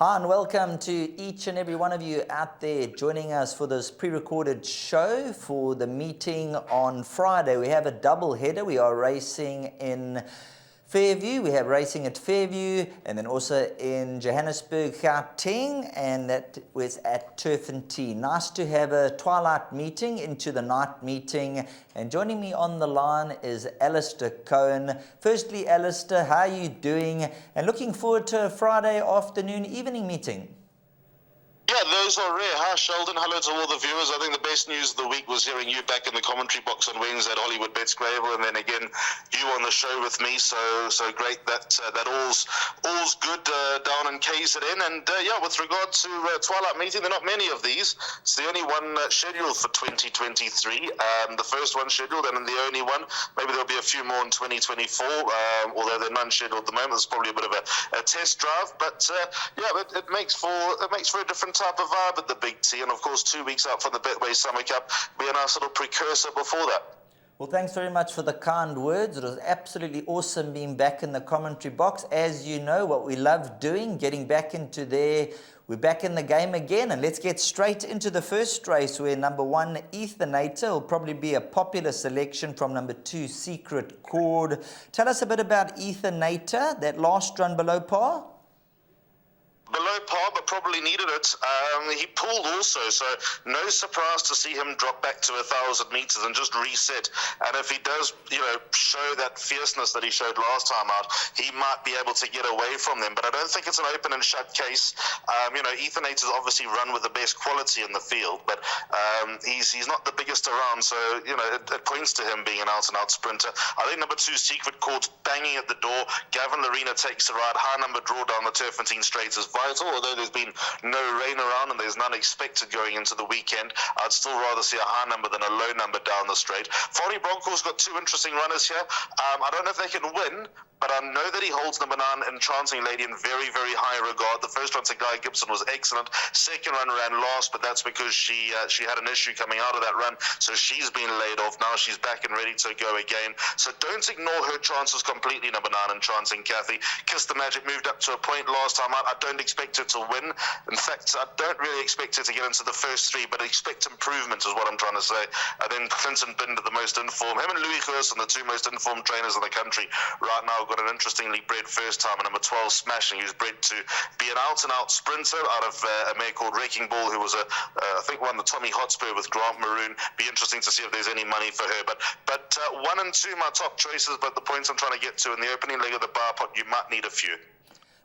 Hi and welcome to each and every one of you out there joining us for this pre-recorded show for the meeting on Friday. We have a double header. We are racing in Fairview. We have racing at Fairview and then also in Johannesburg, Gauteng, and that was at Turffontein. Nice to have a twilight meeting into the night meeting. And joining me on the line is Alistair Cohen. Firstly, Alistair, how are you doing? And looking forward to a Friday afternoon evening meeting. Yeah, those are rare. Hi, Sheldon. Hello to all the viewers. I think the best news of the week was hearing you back in the commentary box on Wednesday at Hollywoodbets Greyville, and then again you on the show with me. So great that all's good down in KZN. And yeah, with regard to Twilight Meeting, there are not many of these. It's the only one scheduled for 2023. The first one scheduled, and the only one. Maybe there'll be a few more in 2024. Although they're none scheduled at the moment. It's probably a bit of a test drive, but yeah, it makes for a different type of vibe at the Big T, and of course 2 weeks out from the Betway Summer Cup be a nice little precursor before that. Well, thanks very much for the kind words. It was absolutely awesome being back in the commentary box. As you know, what we love doing, getting back into there. We're back in the game again, and let's get straight into the first race where number 1, Ethanator, will probably be a popular selection from number 2, Secret Chord. Tell us a bit about Ethanator, that last run below par. Below par, but probably needed it. He pulled also, so no surprise to see him drop back to 1,000 meters and just reset. And if he does, show that fierceness that he showed last time out, he might be able to get away from them. But I don't think it's an open and shut case. Ethanator's obviously run with the best quality in the field, but he's not the biggest around, so it points to him being an out-and-out sprinter. I think number 2, Secret Chord's banging at the door. Gavin Larena takes the ride. High number draw down the Turffontein straights is vital, although there's been no rain around and there's none expected going into the weekend. I'd still rather see a high number than a low number down the straight. Folly Bronco's got 2 interesting runners here. I don't know if they can win, but I know that he holds number 9, Enchanting Lady, in very, very high regard. The first run to Guy Gibson was excellent. Second run ran last, but that's because she had an issue coming out of that run, so she's been laid off. Now she's back and ready to go again. So don't ignore her chances completely, number 9, Enchanting Kathy. Kiss the Magic moved up to a point last time out. I don't expect her to win. In fact, I don't really expect her to get into the first 3, but I expect improvement is what I'm trying to say. And then Clinton Binder, the most informed. Him and Louis Gerson, the 2 most informed trainers in the country right now, got an interestingly bred first time, and number 12 Smashing, who's bred to be an out-and-out sprinter out of a mare called Wrecking Ball, who was I think won the Tommy Hotspur with Grant Maroon. Be interesting to see if there's any money for her. But 1 and 2 my top choices, but the points I'm trying to get to in the opening leg of the bar pot, you might need a few.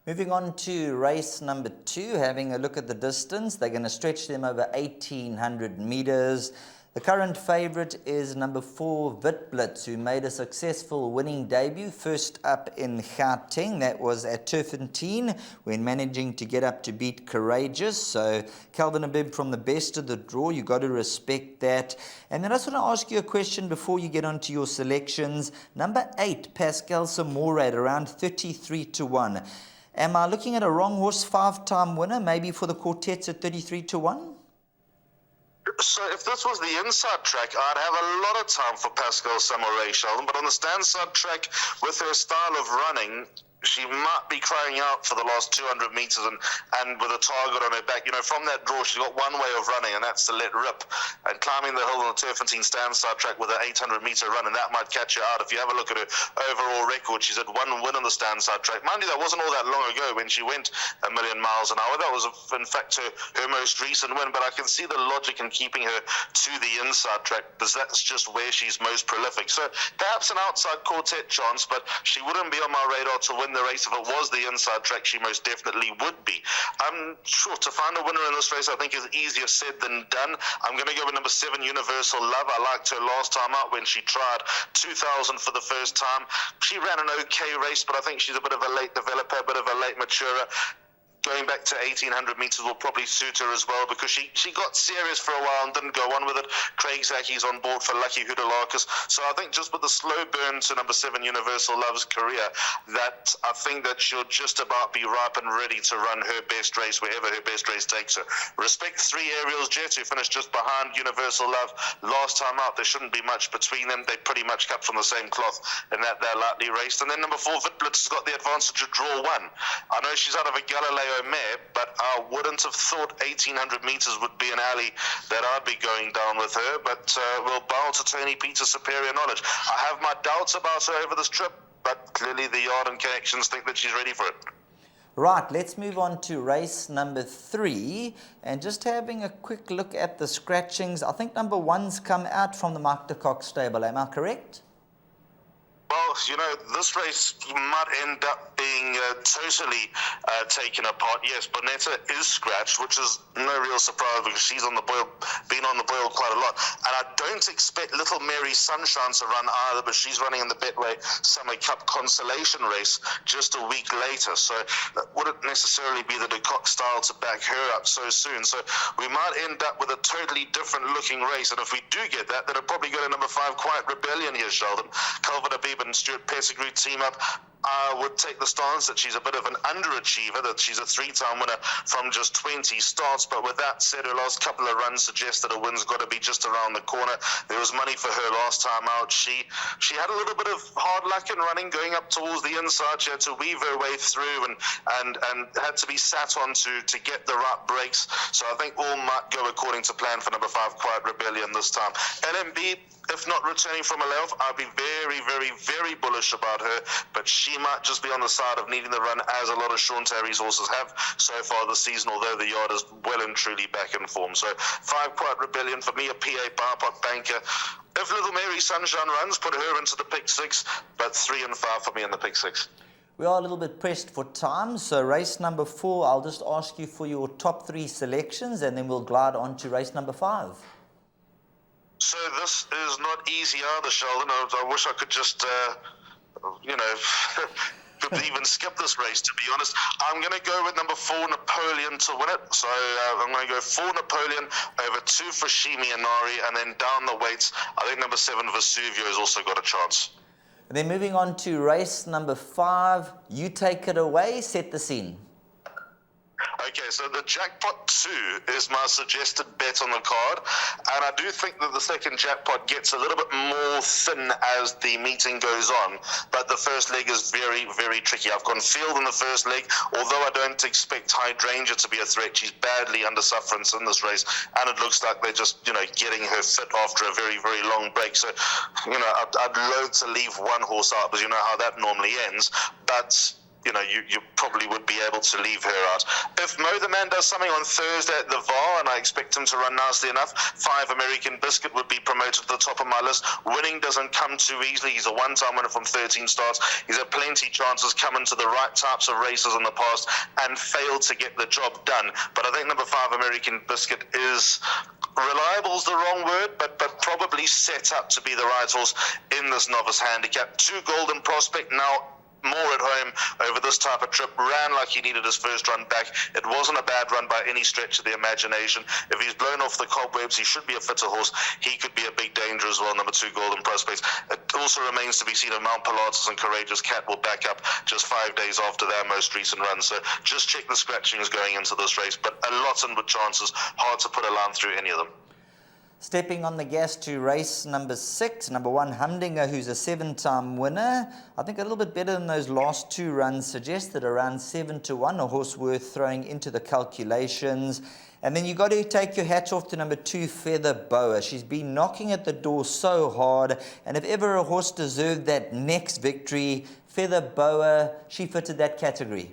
Moving on to race number 2, having a look at the distance. They're going to stretch them over 1,800 meters. The current favourite is number 4, Witblitz, who made a successful winning debut first up in Gauteng. That was at Turffontein when managing to get up to beat Courageous. So Calvin Abib from the best of the draw. You got to respect that. And then I just want to ask you a question before you get on to your selections. Number 8, Pascal Samorad, around 33 to 1. Am I looking at a wrong horse, 5-time winner, maybe for the quartets at 33 to 1? So if this was the inside track, I'd have a lot of time for Pascal Samorad, Sheldon, but on the stand-side track, with her style of running, she might be crying out for the last 200 meters and with a target on her back. From that draw, she's got one way of running, and that's to let rip. And climbing the hill on the Turffontein stand-side track with an 800-meter run, and that might catch her out. If you have a look at her overall record, she's had 1 win on the stand-side track. Mind you, that wasn't all that long ago when she went 1,000,000 miles an hour. That was, in fact, her most recent win. But I can see the logic in keeping her to the inside track, because that's just where she's most prolific. So perhaps an outside quartet chance, but she wouldn't be on my radar to win the race. If it was the inside track, she most definitely would be. Sure, to find a winner in this race I think is easier said than done. I'm going to go with number 7, Universal Love. I liked her last time out when she tried 2,000 for the first time. She ran an okay race, but I think she's a bit of a late developer, a bit of a late maturer. Going back to 1,800 meters will probably suit her as well, because she got serious for a while and didn't go on with it. Craig Zaki's on board for Lucky Hoodalakis. So I think just with the slow burn to number 7, Universal Love's career, that I think that she'll just about be ripe and ready to run her best race wherever her best race takes her. Respect 3 Aerials Jets, who finished just behind Universal Love last time out. There shouldn't be much between them. They pretty much cut from the same cloth in that they're lightly raced. And then number 4, Witblitz, has got the advantage of draw 1. I know she's out of a Galileo mare, but I wouldn't have thought 1,800 meters would be an alley that I'd be going down with her, but we'll bow to Tony Peter's superior knowledge. I have my doubts about her over this trip, but clearly the yard and connections think that she's ready for it. Right, let's move on to race number 3, and just having a quick look at the scratchings. I think number 1's come out from the Mark de Kock stable, am I correct? Well, you know, this race might end up being totally taken apart. Yes, Bonetta is scratched, which is no real surprise because she's on the boil, been on the boil quite a lot. And I don't expect Little Mary Sunshine to run either, but she's running in the Betway Summer Cup consolation race just a week later. So that wouldn't necessarily be the de Kock style to back her up so soon. So we might end up with a totally different looking race. And if we do get that, then it'll probably go to number 5, Quiet Rebellion here, Sheldon. Calvin Abib and Stuart Pettigrew team up. I would take the stance that she's a bit of an underachiever, that she's a 3-time winner from just 20 starts. But with that said, her last couple of runs suggest that a win's got to be just around the corner. There was money for her last time out. She had a little bit of hard luck in running, going up towards the inside. She had to weave her way through and had to be sat on to get the right breaks. So I think all might go according to plan for number 5, Quiet Rebellion this time. LMB, if not returning from a layoff, I'd be very, very, very bullish about her, but she might just be on the side of needing the run, as a lot of Sean Terry's horses have so far this season, although the yard is well and truly back in form. So 5, Quiet Rebellion, for me, a PA bar-pot banker. If Little Mary Sunshine runs, put her into the pick 6, but 3 and 5 for me in the pick 6. We are a little bit pressed for time, so race number 4, I'll just ask you for your top 3 selections, and then we'll glide on to race number 5. So this is not easy either, Sheldon. I wish I could just, could even skip this race, to be honest. I'm going to go with number 4, Napoleon, to win it. So I'm going to go 4, Napoleon, over 2, Fushimi Inari, and then down the weights, I think number 7, Vesuvio, has also got a chance. And then moving on to race number 5, you take it away, set the scene. Okay, so the jackpot 2 is my suggested bet on the card, and I do think that the second jackpot gets a little bit more thin as the meeting goes on, but the first leg is very, very tricky. I've gone field in the first leg, although I don't expect Hydrangea to be a threat. She's badly under sufferance in this race, and it looks like they're just, getting her fit after a very, very long break. So, I'd loathe to leave one horse out, because you know how that normally ends, but you probably would be able to leave her out. If Mo the Man does something on Thursday at the VAR, and I expect him to run nicely enough, 5, American Biscuit would be promoted to the top of my list. Winning doesn't come too easily. He's a 1-time winner from 13 starts. He's had plenty chances coming to the right types of races in the past and failed to get the job done. But I think number 5, American Biscuit, is reliable is the wrong word, but probably set up to be the right horse in this novice handicap. 2, Golden Prospect, now more at home over this type of trip, ran like he needed his first run back. It wasn't a bad run by any stretch of the imagination. If he's blown off the cobwebs, he should be a fitter horse. He could be a big danger as well, number 2, Golden Prospects. It also remains to be seen if Mount Pilatus and Courageous Cat will back up just 5 days after their most recent run. So just check the scratchings going into this race, but a lot in with chances. Hard to put a line through any of them. Stepping on the gas to race number 6, number 1, Humdinger, who's a 7-time winner. I think a little bit better than those last 2 runs, suggested around 7-1, a horse worth throwing into the calculations. And then you got to take your hat off to number 2, Feather Boa. She's been knocking at the door so hard, and if ever a horse deserved that next victory, Feather Boa, she fitted that category.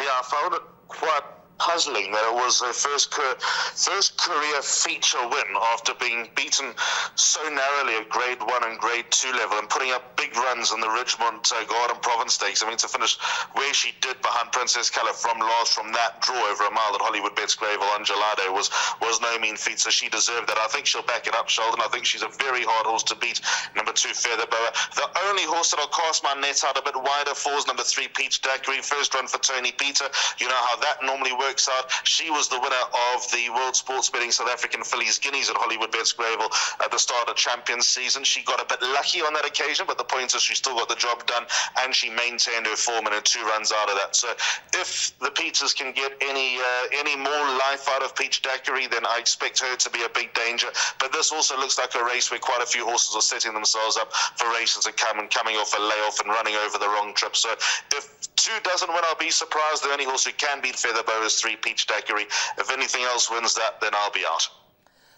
Yeah, I found it quite puzzling that it was her first career feature win after being beaten so narrowly at grade 1 and grade 2 level and putting up big runs in the Richmond Garden Province Stakes. I mean, to finish where she did behind Princess Colour from that draw over a mile at Hollywoodbets Greyville on Gelado was no mean feat, so she deserved that. I think she'll back it up, Sheldon. I think she's a very hard horse to beat, number 2, Feather Boa. The only horse that I'll cast my net out a bit wider for is number 3, Peach Daiquiri. First run for Tony Peter. You know how that normally works. works out. She was the winner of the World Sports Betting South African Fillies Guineas at Hollywoodbets Greyville at the start of Champions season. She got a bit lucky on that occasion, but the point is she still got the job done, and she maintained her form in her 2 runs out of that. So if the Peaches can get any more life out of Peach Daiquiri, then I expect her to be a big danger. But this also looks like a race where quite a few horses are setting themselves up for races to come and coming off a layoff and running over the wrong trip. So if 2 doesn't win, I'll be surprised. The only horse who can beat Featherbow is 3, Peach Daiquiri. If anything else wins that, then I'll be out.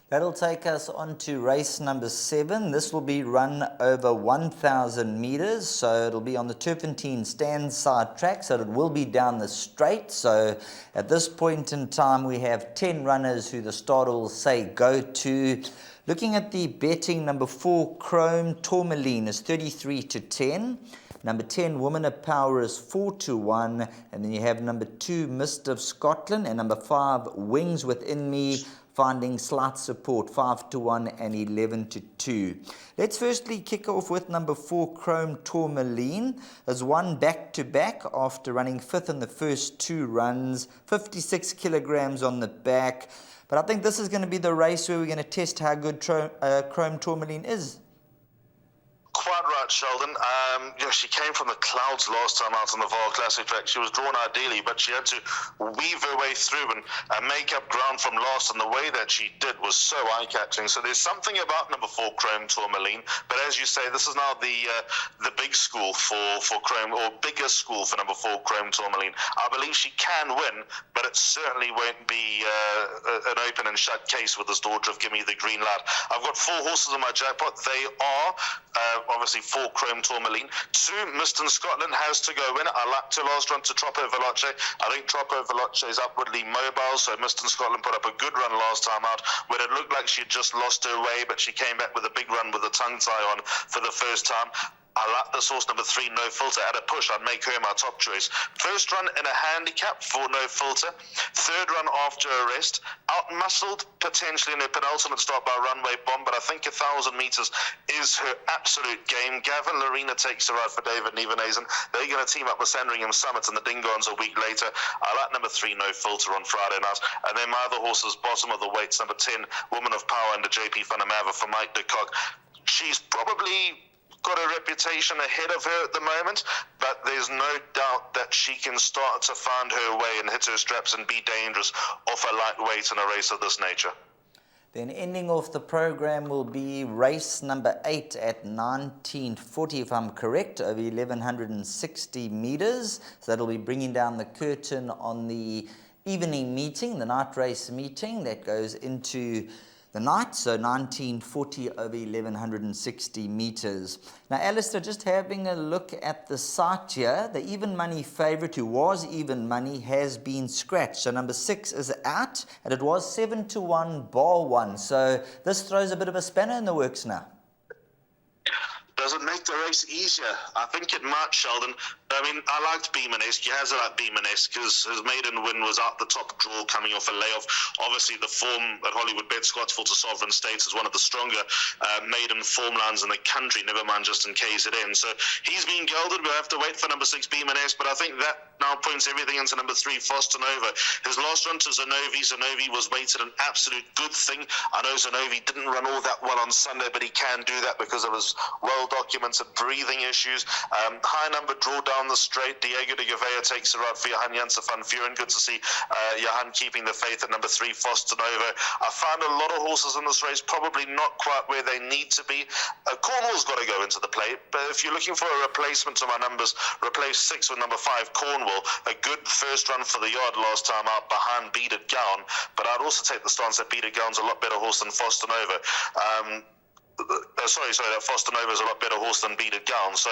That'll take us on to race number 7. This will be run over 1,000 meters, so it'll be on the Turffontein stand side track, so it will be down the straight. So at this point in time, we have 10 runners who the starter will say go to. Looking at the betting, number 4, Chrome Tourmaline is 33 to 10. Number 10, Woman of Power is 4 to 1. And then you have number 2, Mist of Scotland, and number 5, Wings Within Me, finding slight support, 5 to 1 and 11 to 2. Let's firstly kick off with number 4, Chrome Tourmaline. Has won back-to-back after running 5th in the first 2 runs, 56 kilograms on the back. But I think this is going to be the race where we're going to test how good Chrome Tourmaline is. Quite right, Sheldon. She came from the clouds last time out on the Vaal Classic track. She was drawn ideally, but she had to weave her way through and make up ground from last, and the way that she did was so eye-catching. So there's something about number 4, Chrome Tourmaline, but as you say, this is now the big school for Chrome, or bigger school for number 4, Chrome Tourmaline. I believe she can win, but it certainly won't be an open and shut case with this daughter of Give Me the Green Light. I've got 4 horses in my jackpot. They are obviously 4, Chrome Tourmaline. 2, Mist in Scotland has to go in. I like to last run to Troppo Veloce. I think Troppo Veloce is upwardly mobile, so Mist in Scotland put up a good run last time out when it looked like she had just lost her way, but she came back with a big run with a tongue tie on for the first time. I like this horse, number 3, No Filter. At a push, I'd make her my top choice. First run in a handicap for No Filter. 3rd run after a rest. Out-muscled, potentially in her penultimate start by Runway Bomb, but I think 1,000 metres is her absolute game. Gavin Lorena takes her out for David Nevenazen. They're going to team up with Sandringham Summit and the Dingons a week later. I like number 3, No Filter on Friday night. And then my other horses, bottom of the weights, number 10, Woman of Power under JP van der Merwe for Mike de Kock. She's probably got a reputation ahead of her at the moment, but there's no doubt that she can start to find her way and hit her straps and be dangerous off a lightweight in a race of this nature. Then ending off the program will be race number 8 at 1940, if I'm correct, over 1,160 meters. So that'll be bringing down the curtain on the evening meeting, the night race meeting that goes into the night, so 1940 over 1,160 meters. Now, Alistair, just having a look at the site here, the even money favourite, who was even money, has been scratched. So number 6 is out, and it was 7 to 1 bar 1. So this throws a bit of a spanner in the works now. Does it make the race easier? I think it might, Sheldon. I mean, I liked Beemanesque. You has it like Beemanesque because his maiden win was out the top draw coming off a layoff. Obviously, the form at Hollywoodbets Scottsville to Sovereign States is one of the stronger maiden form lines in the country, never mind just in KZN. So he's been gelded. We'll have to wait for number 6, Beemanesque, but I think that now points everything into number 3, Fostanova. His last run to Zanovi. Zanovi was weighted an absolute good thing. I know Zanovi didn't run all that well on Sunday, but he can do that because of his well-documented breathing issues. High number draw down the straight. Diego de Gavea takes her out for Johan Janssen van Vuren. Good to see Johan keeping the faith at number 3, Fostanova. I found a lot of horses in this race probably not quite where they need to be. Cornwall's got to go into the play, but if you're looking for a replacement to my numbers, replace 6 with number 5, Cornwall. A good first run for the yard last time out behind Beaded Gown, but I'd also take the stance that Beaded Gown's a lot better horse than Fostanova. That Fostanova is a lot better horse than Beaded Gown. So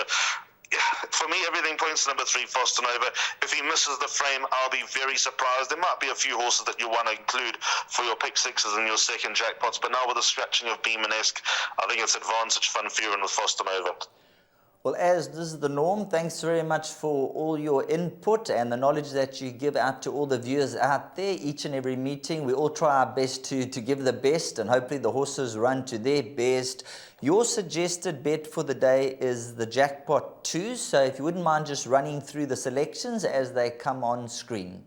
for me, everything points to number 3, Fostanova. If he misses the frame, I'll be very surprised. There might be a few horses that you want to include for your pick 6s and your second jackpots, but now with the scratching of Beemanesque, I think it's advantage Van Vuren with Fostanova. Well, as this is the norm, thanks very much for all your input and the knowledge that you give out to all the viewers out there. Each and every meeting, we all try our best to give the best, and hopefully the horses run to their best. Your suggested bet for the day is the jackpot 2, so if you wouldn't mind just running through the selections as they come on screen.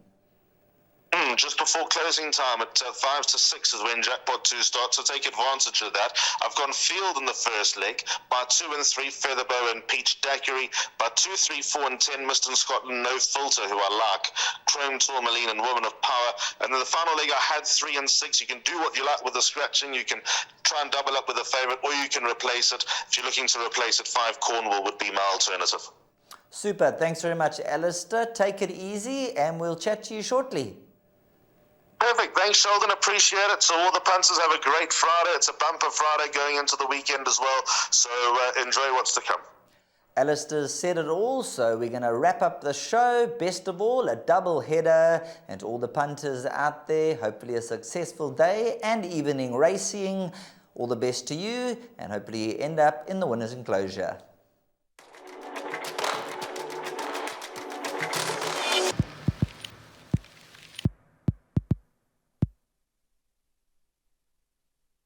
just before closing time at 5 to 6 is when Jackpot 2 starts, so take advantage of that. I've gone field in the first leg by 2 and 3, Featherbow and Peach Daiquiri, by 2, 3, 4 and 10, Mist and Scotland, No Filter, who I like, Chrome Tourmaline and Woman of Power. And then the final leg I had 3 and 6. You can do what you like with the scratching. You can try and double up with a favourite, or you can replace it. If you're looking to replace it, 5 Cornwall would be my alternative. Super. Thanks very much, Alistair. Take it easy, and we'll chat to you shortly. Perfect. Thanks, Sheldon. Appreciate it. So all the punters have a great Friday. It's a bumper Friday going into the weekend as well. So enjoy what's to come. Alistair said it all, so we're going to wrap up the show. Best of all, a double header, and to all the punters out there, hopefully a successful day and evening racing. All the best to you, and hopefully you end up in the winner's enclosure.